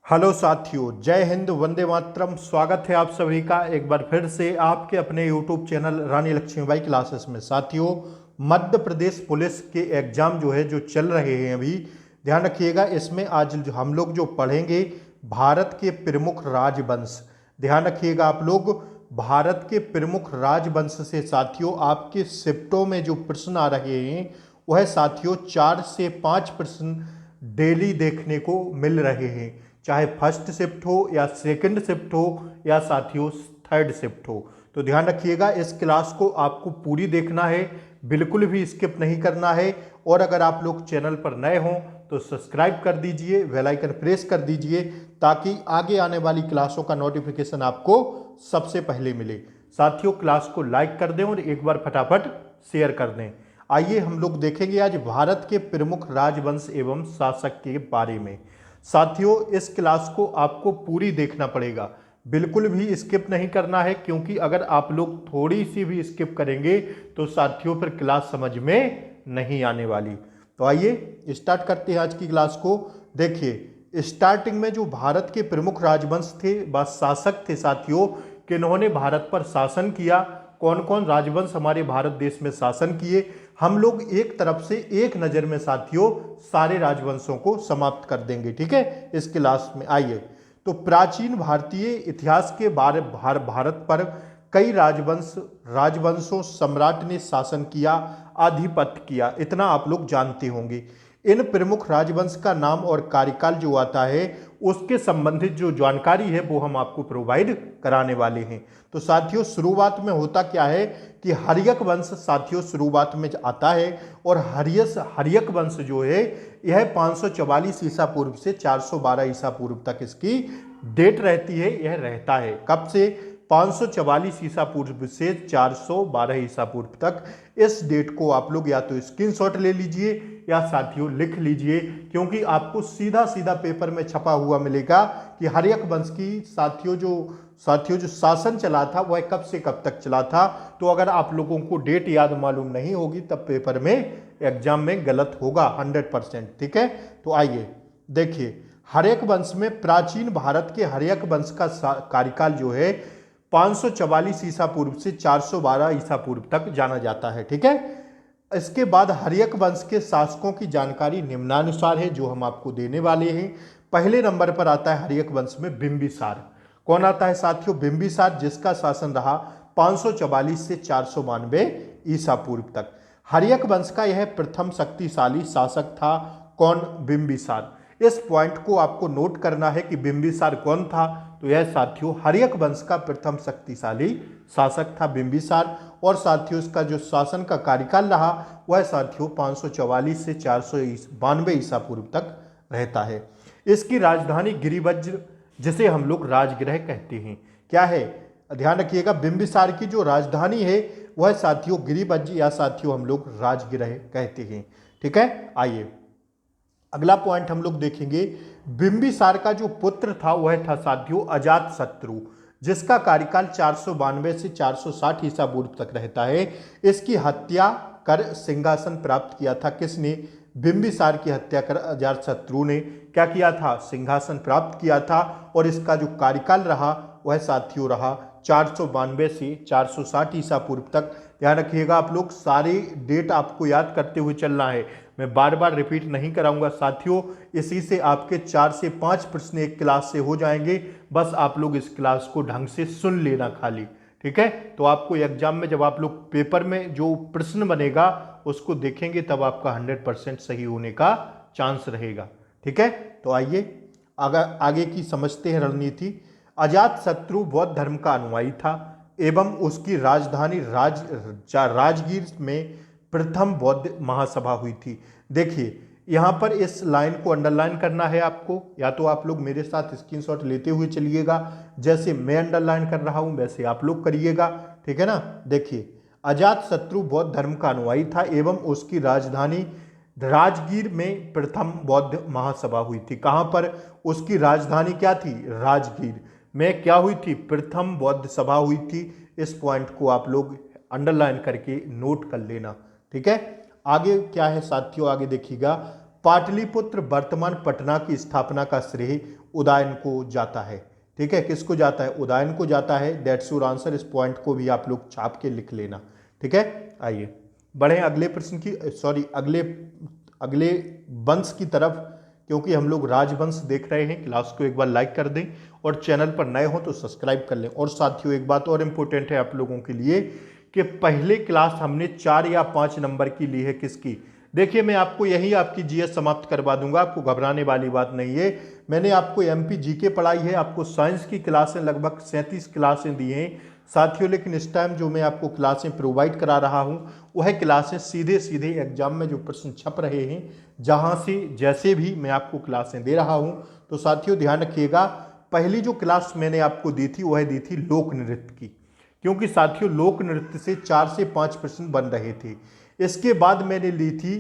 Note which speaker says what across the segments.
Speaker 1: Hello साथियों, जय हिंद, वंदे मातरम। स्वागत है आप सभी का एक बार फिर से आपके अपने यूट्यूब चैनल रानी लक्ष्मीबाई क्लासेस में। साथियों, मध्य प्रदेश पुलिस के एग्जाम जो चल रहे हैं अभी, ध्यान रखिएगा। इसमें आज हम लोग जो पढ़ेंगे भारत के प्रमुख राजवंश। ध्यान रखिएगा आप लोग, भारत के प्रमुख राजवंश से साथियों आपके शिफ्टों में जो प्रश्न आ रहे हैं वह साथियों 4 से 5 प्रश्न डेली देखने को मिल रहे हैं, चाहे फर्स्ट शिफ्ट हो या सेकंड शिफ्ट हो या साथियों थर्ड शिफ्ट हो। तो ध्यान रखिएगा, इस क्लास को आपको पूरी देखना है, बिल्कुल भी स्किप नहीं करना है। और अगर आप लोग चैनल पर नए हों तो सब्सक्राइब कर दीजिए, बेल आइकन प्रेस कर दीजिए ताकि आगे आने वाली क्लासों का नोटिफिकेशन आपको सबसे पहले मिले। साथियों, क्लास को लाइक कर दें और एक बार फटाफट शेयर कर दें। आइए हम लोग देखेंगे आज भारत के प्रमुख राजवंश एवं शासक के बारे में। साथियों, इस क्लास को आपको पूरी देखना पड़ेगा, बिल्कुल भी स्किप नहीं करना है, क्योंकि अगर आप लोग थोड़ी सी भी स्किप करेंगे तो साथियों फिर क्लास समझ में नहीं आने वाली। तो आइए स्टार्ट करते हैं आज की क्लास को। देखिए, स्टार्टिंग में जो भारत के प्रमुख राजवंश थे व शासक थे साथियों, किन्होंने भारत पर शासन किया, कौन कौन राजवंश हमारे भारत देश में शासन किए, हम लोग एक तरफ से एक नज़र में साथियों सारे राजवंशों को समाप्त कर देंगे। ठीक है, इस क्लास में आइए। तो प्राचीन भारतीय इतिहास के भारत पर कई राजवंशों सम्राट ने शासन किया, आधिपत्य किया, इतना आप लोग जानते होंगे। इन प्रमुख राजवंश का नाम और कार्यकाल जो आता है उसके संबंधित जो जानकारी है वो हम आपको प्रोवाइड कराने वाले हैं। तो साथियों, शुरुआत में होता क्या है कि हर्यक वंश साथियों शुरुआत में आता है, और हर्यक वंश जो है यह 544 ईसा पूर्व से 412 ईसा पूर्व तक इसकी डेट रहती है। यह रहता है कब से? 544 ईसा पूर्व से 412 ईसा पूर्व तक। इस डेट को आप लोग या तो स्क्रीनशॉट ले लीजिए या साथियों लिख लीजिए, क्योंकि आपको सीधा सीधा पेपर में छपा हुआ मिलेगा कि हर्यक वंश की साथियों जो शासन चला था वह कब से कब तक चला था। तो अगर आप लोगों को डेट याद मालूम नहीं होगी तब पेपर में एग्जाम में गलत होगा 100%। ठीक है, तो आइए देखिए, हर्यक वंश में प्राचीन भारत के हर्यक वंश का कार्यकाल जो है 544 ईसा पूर्व से 412 ईसा पूर्व तक जाना जाता है। ठीक है, इसके बाद हर्यक वंश के शासकों की जानकारी निम्नानुसार है जो हम आपको देने वाले हैं। पहले नंबर पर आता है हर्यक वंश में बिंबिसार। कौन आता है साथियों? बिंबिसार, जिसका शासन रहा 544 से 492 ईसा पूर्व तक। हर्यक वंश का यह प्रथम शक्तिशाली शासक था। कौन? बिंबिसार। इस पॉइंट को आपको नोट करना है कि बिंबिसार कौन था। तो यह साथियों हर्यक वंश का प्रथम शक्तिशाली शासक था बिंबिसार। और साथियों इसका जो शासन का कार्यकाल रहा वह साथियों 544 से 492 ईसा पूर्व तक रहता है। इसकी राजधानी गिरिवज्र, जिसे हम लोग राजगृह कहते हैं। क्या है? ध्यान रखिएगा, बिंबिसार की जो राजधानी है वह साथियों गिरिवज्र या साथियों हम लोग राजगृह कहते हैं। ठीक है, आइए अगला पॉइंट हम लोग देखेंगे। बिंबिसार का जो पुत्र था वह था साथियों अजातशत्रु, जिसका कार्यकाल 492 से 460 ईसा पूर्व तक रहता है। इसकी हत्या कर सिंहासन प्राप्त किया था। किसने? बिंबिसार की हत्या कर अजातशत्रु ने क्या किया था? सिंहासन प्राप्त किया था। और इसका जो कार्यकाल रहा वह साथियों रहा 492 से 460 ईसा पूर्व तक। ध्यान रखिएगा आप लोग, सारे डेट आपको याद करते हुए चलना है, मैं बार बार रिपीट नहीं कराऊंगा साथियों। इसी से आपके 4 से 5 प्रश्न एक क्लास से हो जाएंगे, बस आप लोग इस क्लास को ढंग से सुन लेना खाली। ठीक है, तो आपको एग्जाम में जब आप लोग पेपर में जो प्रश्न बनेगा उसको देखेंगे तब आपका 100% सही होने का चांस रहेगा। ठीक है, तो आइए आगे की समझते हैं रणनीति। अजातशत्रु बौद्ध धर्म का अनुयायी था एवं उसकी राजधानी राजगीर में प्रथम बौद्ध महासभा हुई थी। देखिए, यहाँ पर इस लाइन को अंडरलाइन करना है आपको, या तो आप लोग मेरे साथ स्क्रीनशॉट लेते हुए चलिएगा, जैसे मैं अंडरलाइन कर रहा हूँ वैसे आप लोग करिएगा। ठीक है ना? देखिए, अजातशत्रु बौद्ध धर्म का अनुयायी था एवं उसकी राजधानी राजगीर में प्रथम बौद्ध महासभा हुई थी। कहाँ पर? उसकी राजधानी क्या थी? राजगीर में क्या हुई थी? प्रथम बौद्ध सभा हुई थी। इस पॉइंट को आप लोग अंडरलाइन करके नोट कर लेना। ठीक है, आगे क्या है साथियों? आगे देखिएगा, पाटलिपुत्र वर्तमान पटना की स्थापना का श्रेय उदयन को जाता है। ठीक है, किसको जाता है? उदयन को जाता है। That's your answer. इस पॉइंट को भी आप लोग छाप के लिख लेना। ठीक है, आइए बढ़े अगले प्रश्न की, अगले वंश की तरफ, क्योंकि हम लोग राजवंश देख रहे हैं। क्लास को एक बार लाइक कर दें और चैनल पर नए हो तो सब्सक्राइब कर लें। और साथियों एक बात और इम्पोर्टेंट है आप लोगों के लिए कि पहले क्लास हमने 4 या 5 नंबर की ली है। किसकी? देखिए, मैं आपको यही आपकी जीएस समाप्त करवा दूंगा, आपको घबराने वाली बात नहीं है। मैंने आपको एमपी जीके पढ़ाई है, आपको साइंस की क्लासें लगभग 37 क्लासें दी हैं साथियों। लेकिन इस टाइम जो मैं आपको क्लासें प्रोवाइड करा रहा हूं वह क्लासें सीधे सीधे एग्जाम में जो प्रश्न छप रहे हैं जहां से जैसे भी मैं आपको क्लासें दे रहा हूं। तो साथियों ध्यान रखिएगा, पहली जो क्लास मैंने आपको दी थी वह दी थी लोक नृत्य की, क्योंकि साथियों लोक नृत्य से 4 से 5 प्रश्न बन रहे थे। इसके बाद मैंने ली थी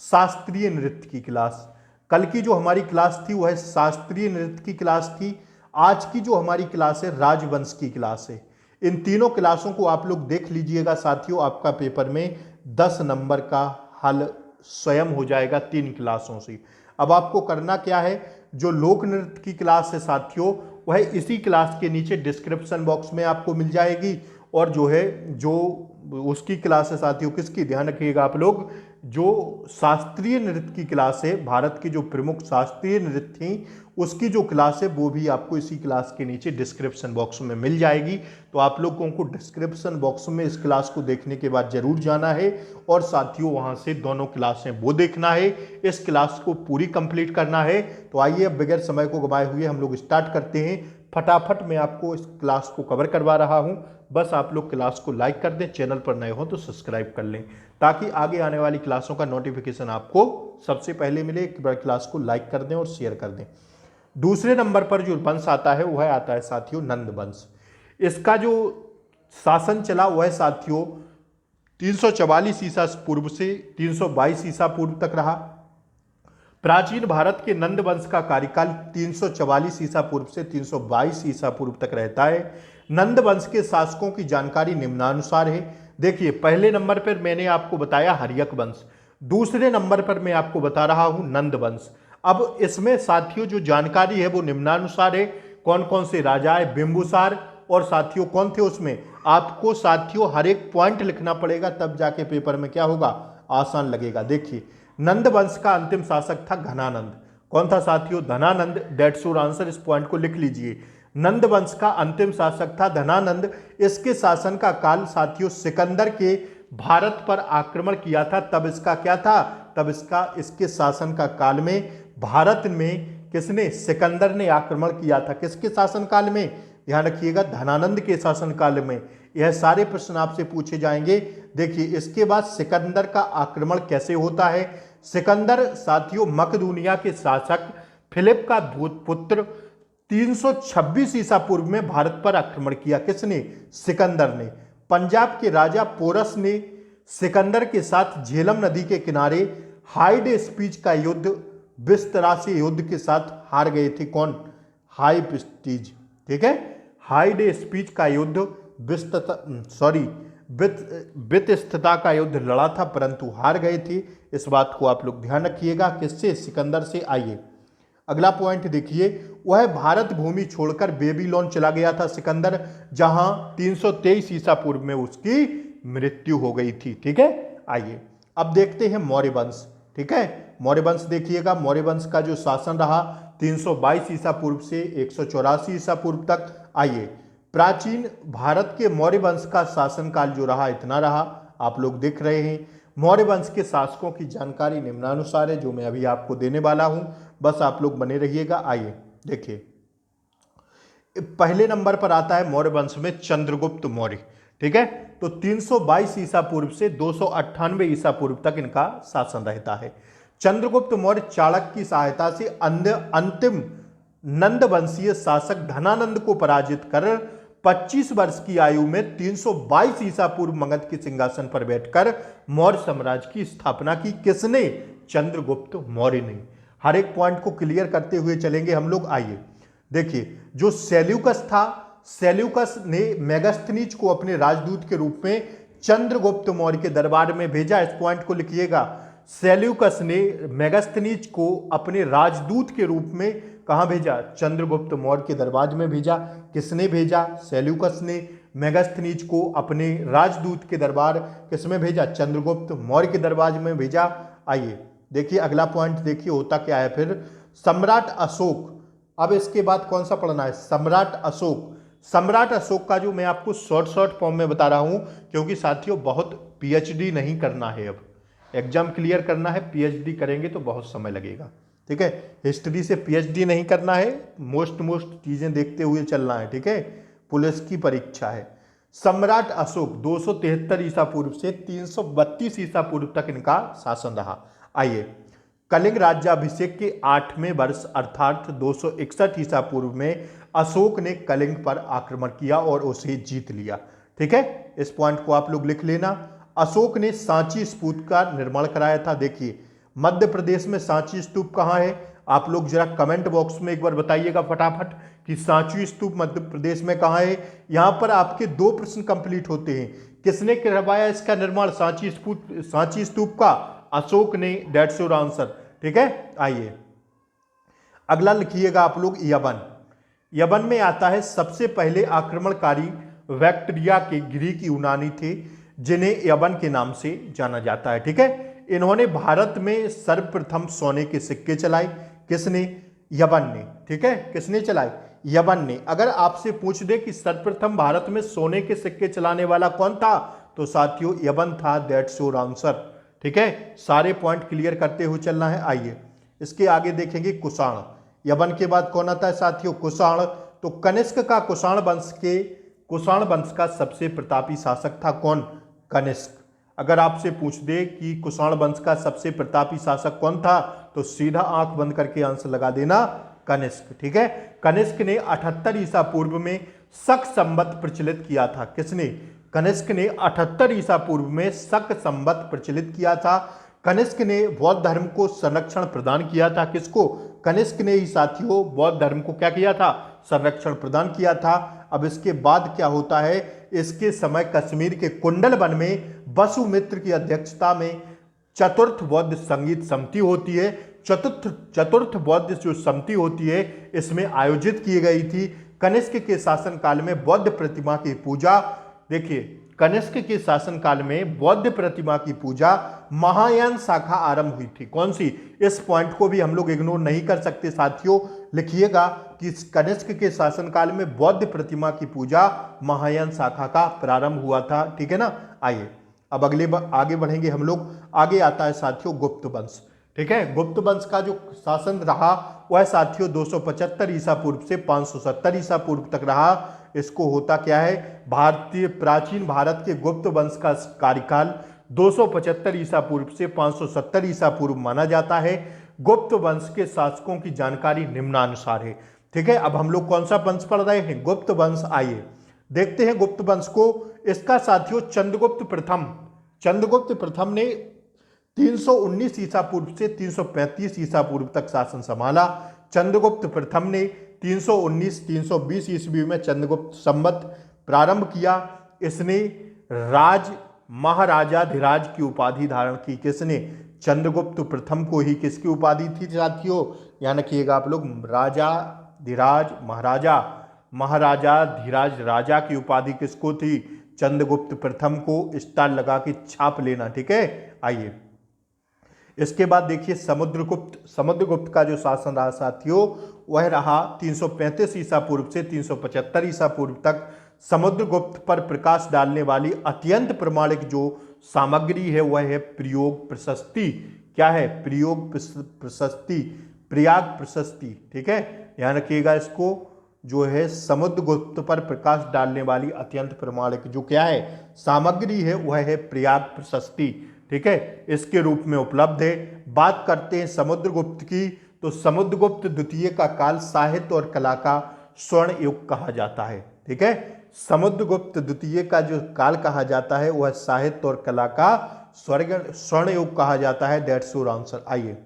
Speaker 1: शास्त्रीय नृत्य की क्लास। कल की जो हमारी क्लास थी वह शास्त्रीय नृत्य की क्लास थी। आज की जो हमारी क्लास है राजवंश की क्लास है। इन तीनों क्लासों को आप लोग देख लीजिएगा साथियों, आपका पेपर में 10 नंबर का हल स्वयं हो जाएगा 3 क्लासों से। अब आपको करना क्या है, जो लोक नृत्य की क्लास है साथियों वह इसी क्लास के नीचे डिस्क्रिप्शन बॉक्स में आपको मिल जाएगी। और जो उसकी क्लास है साथियों, किसकी? ध्यान रखिएगा आप लोग, जो शास्त्रीय नृत्य की क्लास है, भारत की जो प्रमुख शास्त्रीय नृत्य थी उसकी जो क्लास है वो भी आपको इसी क्लास के नीचे डिस्क्रिप्शन बॉक्स में मिल जाएगी। तो आप लोगों को डिस्क्रिप्शन बॉक्स में इस क्लास को देखने के बाद जरूर जाना है और साथियों वहां से दोनों क्लासें वो देखना है, इस क्लास को पूरी कंप्लीट करना है। तो आइए अब बगैर समय को गवाए हुए हम लोग स्टार्ट करते हैं। फटाफट मैं आपको इस क्लास को कवर करवा रहा हूं, बस आप लोग क्लास को लाइक कर दें, चैनल पर नए हो तो सब्सक्राइब कर लें ताकि आगे आने वाली क्लासों का नोटिफिकेशन आपको सबसे पहले मिले। एक बार क्लास को लाइक कर दें और शेयर कर दें। दूसरे नंबर पर जो वंश आता है वह आता है साथियों नंद वंश। इसका जो शासन चला वह साथियों 344 ईसा पूर्व से 322 ईसा पूर्व तक रहा। प्राचीन भारत के नंद वंश का कार्यकाल 344 ईसा पूर्व से 322 ईसा पूर्व तक रहता है। नंद वंश के शासकों की जानकारी निम्नानुसार है। देखिए, पहले नंबर पर मैंने आपको बताया हर्यक वंश, दूसरे नंबर पर मैं आपको बता रहा हूं नंद वंश। अब इसमें साथियों जो जानकारी है वो निम्नानुसार है। कौन कौन से राजा है? बिंबुसार। और साथियों कौन थे उसमें? आपको साथियों हर एक पॉइंट लिखना पड़ेगा, तब जाके पेपर में क्या होगा, आसान लगेगा। देखिए, नंद वंश का अंतिम शासक था घनानंद। कौन था साथियों? धनानंद। That's your answer. इस पॉइंट को लिख लीजिए। नंद वंश का अंतिम शासक था धनानंद। इसके शासन का काल साथियों सिकंदर के भारत पर आक्रमण किया था तब इसका क्या था, तब इसके शासन का काल में भारत में किसने? सिकंदर ने आक्रमण किया था। किसके शासन काल में? ध्यान रखिएगा, धनानंद के शासन काल में। यह सारे प्रश्न आपसे पूछे जाएंगे। देखिए, इसके बाद सिकंदर का आक्रमण कैसे होता है। सिकंदर साथियों मकदूनिया के शासक फिलिप का पुत्र 326 ईसा पूर्व में भारत पर आक्रमण किया। किसने? सिकंदर ने। पंजाब के राजा पोरस ने सिकंदर के साथ झेलम नदी के किनारे हाइड स्पीच का युद्ध बिस्तरासी युद्ध के साथ हार गए थे। कौन? High Prestige. ठीक है, हाइड स्पीच का युद्ध बितस्ता का युद्ध लड़ा था परंतु हार गए थे। इस बात को आप लोग ध्यान रखिएगा। किससे? सिकंदर से। आइए अगला पॉइंट देखिए, वह भारत भूमि छोड़कर बेबीलोन चला गया था सिकंदर, जहां 323 ईसा पूर्व में उसकी मृत्यु हो गई थी। ठीक है, आइए अब देखते हैं मौर्य वंश। ठीक है, मौर्य वंश देखिएगा, मौर्य वंश का जो शासन रहा 322 ईसा पूर्व से 184 ईसा पूर्व तक। आइए, प्राचीन भारत के मौर्य वंश का शासनकाल जो रहा इतना रहा, आप लोग देख रहे हैं। मौर्य वंश के शासकों की जानकारी निम्नानुसार है जो मैं अभी आपको देने वाला हूं, बस आप लोग बने रहिएगा। आइए देखिए, पहले नंबर पर आता है मौर्य वंश में चंद्रगुप्त मौर्य। ठीक है, तो 322 ईसा पूर्व से 298 ईसा पूर्व तक इनका शासन रहता है। चंद्रगुप्त मौर्य चाणक्य की सहायता से अंतिम नंद वंशीय शासक धनानंद को पराजित कर 25 वर्ष की आयु में 322 ईसा पूर्व मगध के सिंहासन पर बैठकर मौर्य साम्राज्य की स्थापना की। किसने? चंद्रगुप्त मौर्य ने। हर एक पॉइंट को क्लियर करते हुए चलेंगे हम लोग। आइए देखिए, जो सेल्यूकस था, सेल्यूकस ने मेगास्थनीज को अपने राजदूत के रूप में चंद्रगुप्त मौर्य के दरबार में भेजा। इस पॉइंट को लिखिएगा, सेल्यूकस ने मेगास्थनीज को अपने राजदूत के रूप में कहाँ भेजा? चंद्रगुप्त मौर्य के दरबार में भेजा। किसने भेजा? सेल्यूकस ने मेगास्थनीज को अपने राजदूत के दरबार किसमें भेजा? चंद्रगुप्त मौर्य के दरबार में भेजा। आइए देखिए अगला पॉइंट, देखिए होता क्या है फिर। सम्राट अशोक, अब इसके बाद कौन सा पढ़ना है? सम्राट अशोक। सम्राट अशोक का जो मैं आपको शॉर्ट फॉर्म में बता रहा हूं, क्योंकि साथियों बहुत पीएचडी नहीं करना है, अब एग्जाम क्लियर करना है। पीएचडी करेंगे तो बहुत समय लगेगा, ठीक है। हिस्ट्री से पीएचडी नहीं करना है, मोस्ट चीजें देखते हुए चलना है, ठीक है। पुलिस की परीक्षा है। सम्राट अशोक 273 ईसा पूर्व से 332 ईसा पूर्व तक इनका शासन रहा। आइए, कलिंग राज्याभिषेक के 8वें वर्ष अर्थात 261 ईसा पूर्व में अशोक ने कलिंग पर आक्रमण किया और उसे जीत लिया, ठीक है। इस पॉइंट को आप लोग लिख लेना। अशोक ने सांची स्तूप का निर्माण कराया था। देखिए मध्य प्रदेश में सांची स्तूप कहाँ है? आप लोग जरा कमेंट बॉक्स में एक बार बताइएगा फटाफट कि सांची स्तूप मध्य प्रदेश में कहाँ है। यहां पर आपके 2 प्रश्न कंप्लीट होते हैं। किसने करवाया इसका निर्माण सांची स्तूप का? अशोक ने, दैट्स योर आंसर, ठीक है। आइए अगला लिखिएगा आप लोग यवन। यवन में आता है सबसे पहले आक्रमणकारी बैक्टीरिया के ग्रीक यूनानी थे, जिन्हें यवन के नाम से जाना जाता है, ठीक है। इन्होंने भारत में सर्वप्रथम सोने के सिक्के चलाए। किसने? यवन ने, ठीक है। किसने चलाए? यवन ने। अगर आपसे पूछ दे कि सर्वप्रथम भारत में सोने के सिक्के चलाने वाला कौन था, तो साथियों यवन था, दैट्स योर आंसर, ठीक है। सारे पॉइंट क्लियर करते हुए चलना है। आइए इसके आगे देखेंगे कुषाण। यवन के बाद कौन आता है साथियों? कुषाण। तो कनिष्क का कुषाण वंश का सबसे प्रतापी शासक था कौन? कनिष्क। अगर आपसे पूछ दे कि कुषाण वंश का सबसे प्रतापी शासक कौन था, तो सीधा आंख बंद करके आंसर लगा देना, कनिष्क, ठीक है। कनिष्क ने 78 ईसा पूर्व में शक संवत प्रचलित किया था। किसने? कनिष्क ने 78 ईसा पूर्व में शक संवत प्रचलित किया था। कनिष्क ने बौद्ध धर्म को संरक्षण प्रदान किया था। किसको? कनिष्क ने ही साथियों बौद्ध धर्म को क्या किया था? संरक्षण प्रदान किया था। अब इसके बाद क्या होता है? इसके समय कश्मीर के कुंडल वन में वसुमित्र की अध्यक्षता में चतुर्थ बौद्ध संगीत समिति होती है। चतुर्थ बौद्ध जो समिति होती है इसमें आयोजित की गई थी। कनिष्क के शासनकाल में बौद्ध प्रतिमा की पूजा, देखिए कनिष्क के शासनकाल में बौद्ध प्रतिमा की पूजा महायान शाखा आरंभ हुई थी। कौन सी? इस पॉइंट को भी हम लोग इग्नोर नहीं कर सकते साथियों। लिखिएगा कि कनिष्क के शासनकाल में बौद्ध प्रतिमा की पूजा महायान शाखा का प्रारंभ हुआ था, ठीक है ना। आइए अब आगे बढ़ेंगे हम लोग। आगे आता है साथियों गुप्त वंश, ठीक है। गुप्त वंश का जो शासन रहा वह साथियों 275 ईसा पूर्व से 570 ईसा पूर्व तक रहा। इसको होता क्या है? प्राचीन भारत के गुप्त वंश का कार्यकाल 275 ईसा पूर्व से 570 ईसा पूर्व माना जाता है। गुप्त वंश के शासकों की जानकारी निम्नानुसार है, ठीक है। अब हम लोग कौन सा वंश पढ़ रहे हैं? गुप्त वंश। आइए देखते हैं गुप्त वंश को। इसका साथियों चंद्रगुप्त प्रथम ने 319 ईसा पूर्व से 335 ईसा पूर्व तक शासन संभाला। चंद्रगुप्त प्रथम ने 319-320 ईस्वी में चंद्रगुप्त संवत प्रारंभ किया। इसने महाराजाधिराज की उपाधि धारण की। किसने? चंद्रगुप्त प्रथम को ही किसकी उपाधि थी साथियों? ध्यान रखिएगा आप लोग, महाराजाधिराज राजा की उपाधि किसको थी? चंद्रगुप्त प्रथम को। स्टार लगा के छाप लेना, ठीक है। आइए इसके बाद देखिए समुद्रगुप्त का जो शासन रहा साथियों वह रहा 335 ईसा पूर्व से 375 ईसा पूर्व तक। समुद्रगुप्त पर प्रकाश डालने वाली अत्यंत प्रमाणिक जो सामग्री है वह है प्रयोग प्रशस्ति। क्या है? प्रयोग प्रशस्ति, प्रयाग प्रशस्ति, ठीक है। ध्यान रखिएगा इसको, जो है समुद्रगुप्त पर प्रकाश डालने वाली अत्यंत प्रमाणिक जो क्या है सामग्री है वह है प्रयाग प्रशस्ति, ठीक है। इसके रूप में उपलब्ध है। बात करते हैं समुद्रगुप्त की, तो समुद्रगुप्त द्वितीय का काल साहित्य और कला का स्वर्ण युग कहा जाता है, ठीक है। समुद्रगुप्त द्वितीय का जो काल कहा जाता है वह साहित्य और कला का स्वर्ण युग कहा जाता है, दैट्स योर आंसर। आइए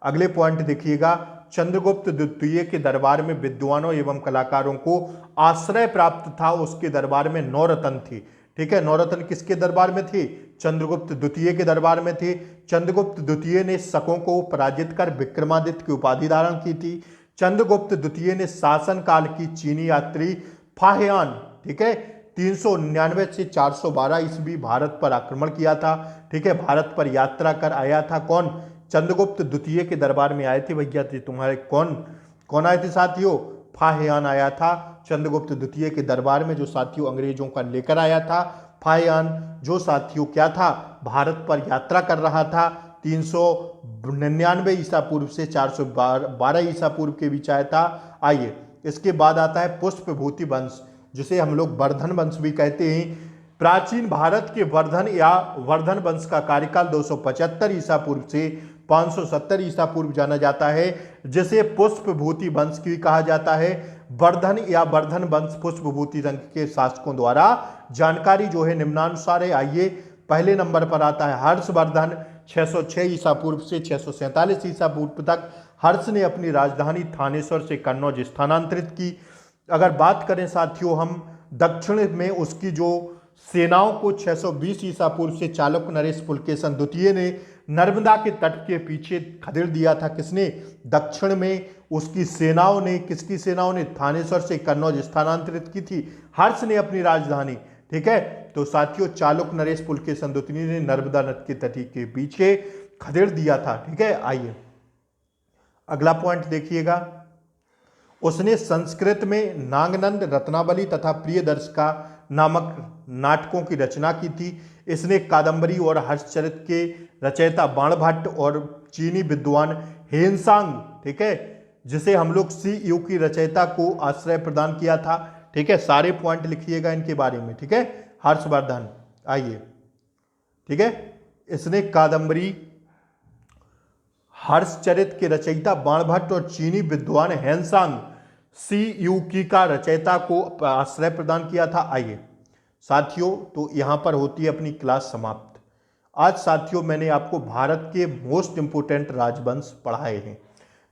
Speaker 1: अगले पॉइंट देखिएगा। चंद्रगुप्त द्वितीय के दरबार में विद्वानों एवं कलाकारों को आश्रय प्राप्त था। उसके दरबार में 9 रत्न थे, ठीक है। 9 रत्न किसके दरबार में थे? चंद्रगुप्त द्वितीय के दरबार में थे। चंद्रगुप्त द्वितीय ने शकों को पराजित कर विक्रमादित्य की उपाधि धारण की थी। चंद्रगुप्त द्वितीय ने शासन काल की चीनी यात्री फाहियान, ठीक है, 399 से 412 ईस्वी भारत पर आक्रमण किया था। ठीक है, भारत पर यात्रा कर आया था। कौन? चंद्रगुप्त द्वितीय के दरबार में आए थे भैया। तुम्हारे कौन आए थे साथियों? फाहियान आया था चंद्रगुप्त द्वितीय के दरबार में, जो साथियों अंग्रेजों का लेकर आया था। फाहियान जो साथियों क्या था, भारत पर यात्रा कर रहा था। 399 ईसा पूर्व से 412 ईसा पूर्व के बीच आया था। आइए, इसके बाद आता है पुष्पभूति वंश, जिसे हम लोग वर्धन वंश भी कहते हैं। प्राचीन भारत के वर्धन या वर्धन वंश का कार्यकाल 275 ईसा पूर्व से 570 ईसा पूर्व जाना जाता है, जिसे पुष्पभूति वंश भी कहा जाता है। वर्धन या वर्धन वंश पुष्पभूति वंश के शासकों द्वारा जानकारी जो है निम्नानुसार है। आइए, पहले नंबर पर आता है हर्षवर्धन। 606 ईसा पूर्व से 647 ईसा पूर्व तक हर्ष ने अपनी राजधानी थानेश्वर से कन्नौज स्थानांतरित की। अगर बात करें साथियों हम दक्षिण में उसकी जो सेनाओं को 620 ईसा पूर्व से चालुक्य नरेश पुलकेशन द्वितीय ने नर्मदा के तट के पीछे खदेड़ दिया था। किसने? दक्षिण में उसकी सेनाओं ने, किसकी सेनाओं ने? थानेश्वर से कन्नौज स्थानांतरित की थी हर्ष ने अपनी राजधानी। ठीक है, तो साथियों चालुक्य नरेश पुलकेशन द्वितीय ने नर्मदा नद के तट के पीछे खदेड़ दिया था। ठीक है, आइए अगला पॉइंट देखिएगा। उसने संस्कृत में नागनंद, रत्नावली तथा प्रियदर्शिका नामक नाटकों की रचना की थी। इसने कादंबरी और हर्षचरित के रचयिता बाणभट्ट और चीनी विद्वान हेनसांग, ठीक है, जिसे हम लोग सी यू की रचयिता को आश्रय प्रदान किया था। ठीक है, सारे पॉइंट लिखिएगा इनके बारे में। ठीक है, हर्षवर्धन, आइए, ठीक है, इसने कादंबरी, हर्षचरित के रचयिता बाणभट्ट और चीनी विद्वान हेनसांग सी यू की का रचयिता को आश्रय प्रदान किया था। आइए साथियों, तो यहां पर होती है अपनी क्लास समाप्त। आज साथियों मैंने आपको भारत के मोस्ट इंपोर्टेंट राजवंश पढ़ाए हैं,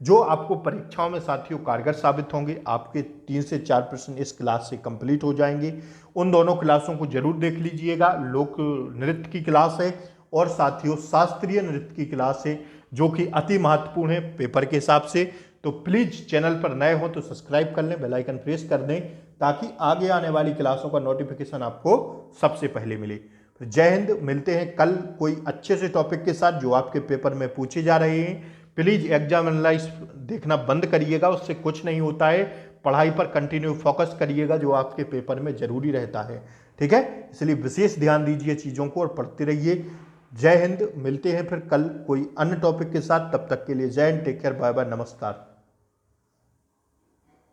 Speaker 1: जो आपको परीक्षाओं में साथियों कारगर साबित होंगे। आपके 3 से 4 प्रश्न इस क्लास से कंप्लीट हो जाएंगे। उन दोनों क्लासों को जरूर देख लीजिएगा। लोक नृत्य की क्लास है और साथियों शास्त्रीय नृत्य की क्लास है, जो कि अति महत्वपूर्ण है पेपर के हिसाब से। तो प्लीज चैनल पर नए हो तो सब्सक्राइब कर लें, बेल आइकन प्रेस कर दें, ताकि आगे आने वाली क्लासों का नोटिफिकेशन आपको सबसे पहले मिले। तो जय हिंद, मिलते हैं कल कोई अच्छे से टॉपिक के साथ जो आपके पेपर में पूछे जा रहे हैं। प्लीज एग्जाम एनालाइज देखना बंद करिएगा, उससे कुछ नहीं होता है। पढ़ाई पर कंटिन्यू फोकस करिएगा, जो आपके पेपर में जरूरी रहता है। ठीक है, इसलिए विशेष ध्यान दीजिए चीज़ों को और पढ़ते रहिए। जय हिंद, मिलते हैं फिर कल कोई अन्य टॉपिक के साथ। तब तक के लिए जय Hind, take care, bye bye, नमस्कार।